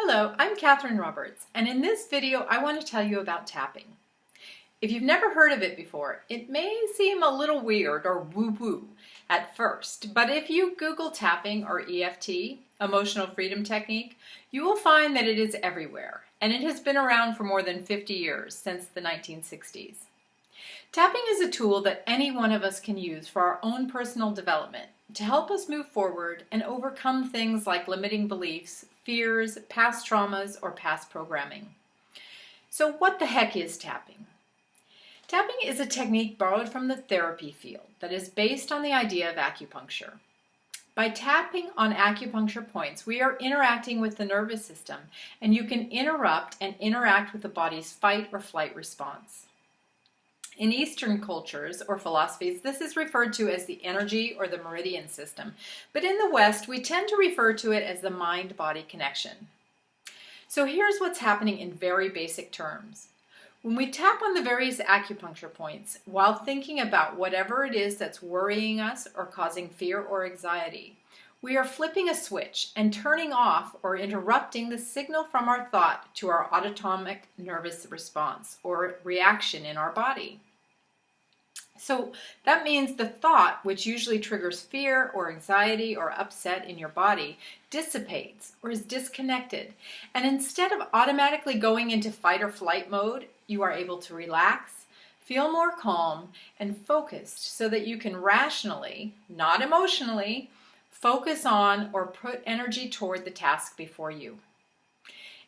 Hello, I'm Kathryn Roberts, and in this video I want to tell you about tapping. If you've never heard of it before, it may seem a little weird or woo-woo at first, but if you Google tapping or EFT, Emotional Freedom Technique, you will find that it is everywhere, and it has been around for more than 50 years, since the 1960s. Tapping is a tool that any one of us can use for our own personal development to help us move forward and overcome things like limiting beliefs, fears, past traumas, or past programming. So what the heck is tapping? Tapping is a technique borrowed from the therapy field that is based on the idea of acupuncture. By tapping on acupuncture points, we are interacting with the nervous system, and you can interrupt and interact with the body's fight or flight response. In Eastern cultures or philosophies, this is referred to as the energy or the meridian system, but in the West, we tend to refer to it as the mind-body connection. So here's what's happening in very basic terms. When we tap on the various acupuncture points, while thinking about whatever it is that's worrying us or causing fear or anxiety, we are flipping a switch and turning off or interrupting the signal from our thought to our autonomic nervous response or reaction in our body. So that means the thought, which usually triggers fear or anxiety or upset in your body, dissipates or is disconnected. And instead of automatically going into fight or flight mode, you are able to relax, feel more calm and focused so that you can rationally, not emotionally, focus on or put energy toward the task before you.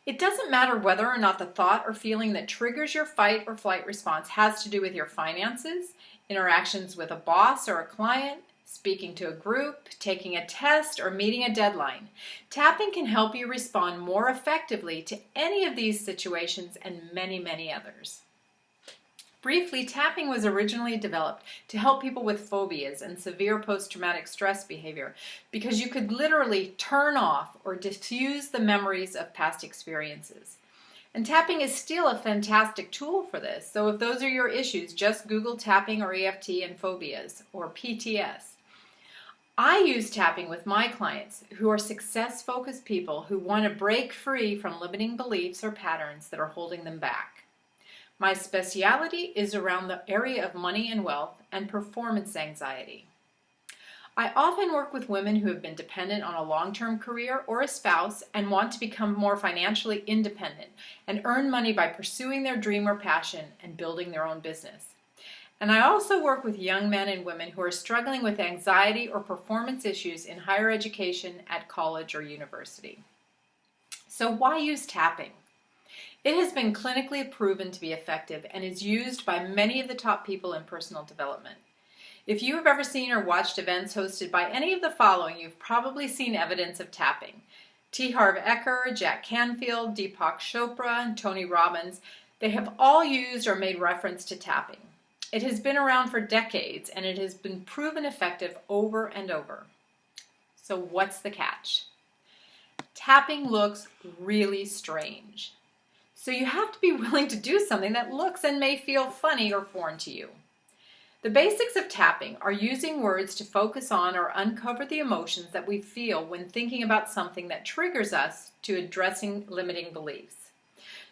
It doesn't matter whether or not the thought or feeling that triggers your fight or flight response has to do with your finances, interactions with a boss or a client, speaking to a group, taking a test, or meeting a deadline. Tapping can help you respond more effectively to any of these situations and many, many others. Briefly, tapping was originally developed to help people with phobias and severe post-traumatic stress behavior because you could literally turn off or diffuse the memories of past experiences. And tapping is still a fantastic tool for this, so if those are your issues, just Google tapping or EFT and phobias or PTS. I use tapping with my clients who are success-focused people who want to break free from limiting beliefs or patterns that are holding them back. My specialty is around the area of money and wealth and performance anxiety. I often work with women who have been dependent on a long-term career or a spouse and want to become more financially independent and earn money by pursuing their dream or passion and building their own business. And I also work with young men and women who are struggling with anxiety or performance issues in higher education at college or university. So why use tapping? It has been clinically proven to be effective and is used by many of the top people in personal development. If you have ever seen or watched events hosted by any of the following, you've probably seen evidence of tapping. T. Harv Eker, Jack Canfield, Deepak Chopra, and Tony Robbins, they have all used or made reference to tapping. It has been around for decades and it has been proven effective over and over. So what's the catch? Tapping looks really strange. So you have to be willing to do something that looks and may feel funny or foreign to you. The basics of tapping are using words to focus on or uncover the emotions that we feel when thinking about something that triggers us to addressing limiting beliefs.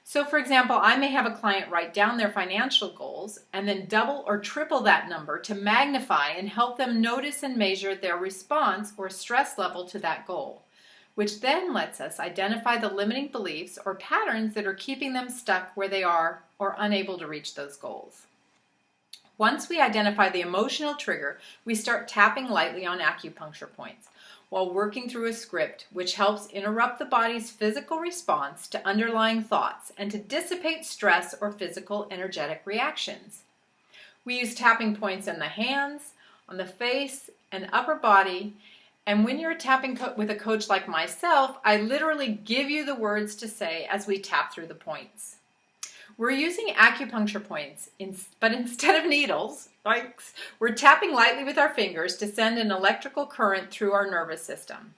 So for example, I may have a client write down their financial goals and then double or triple that number to magnify and help them notice and measure their response or stress level to that goal, which then lets us identify the limiting beliefs or patterns that are keeping them stuck where they are or unable to reach those goals. Once we identify the emotional trigger, we start tapping lightly on acupuncture points while working through a script which helps interrupt the body's physical response to underlying thoughts and to dissipate stress or physical energetic reactions. We use tapping points in the hands, on the face, and upper body, and when you're tapping with a coach like myself, I literally give you the words to say as we tap through the points. We're using acupuncture points, but instead of needles, we're tapping lightly with our fingers to send an electrical current through our nervous system.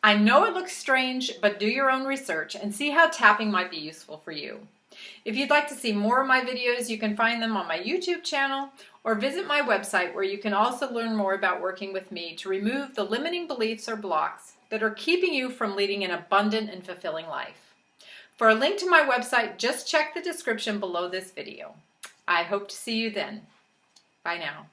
I know it looks strange, but do your own research and see how tapping might be useful for you. If you'd like to see more of my videos, you can find them on my YouTube channel or visit my website where you can also learn more about working with me to remove the limiting beliefs or blocks that are keeping you from leading an abundant and fulfilling life. For a link to my website, just check the description below this video. I hope to see you then. Bye now.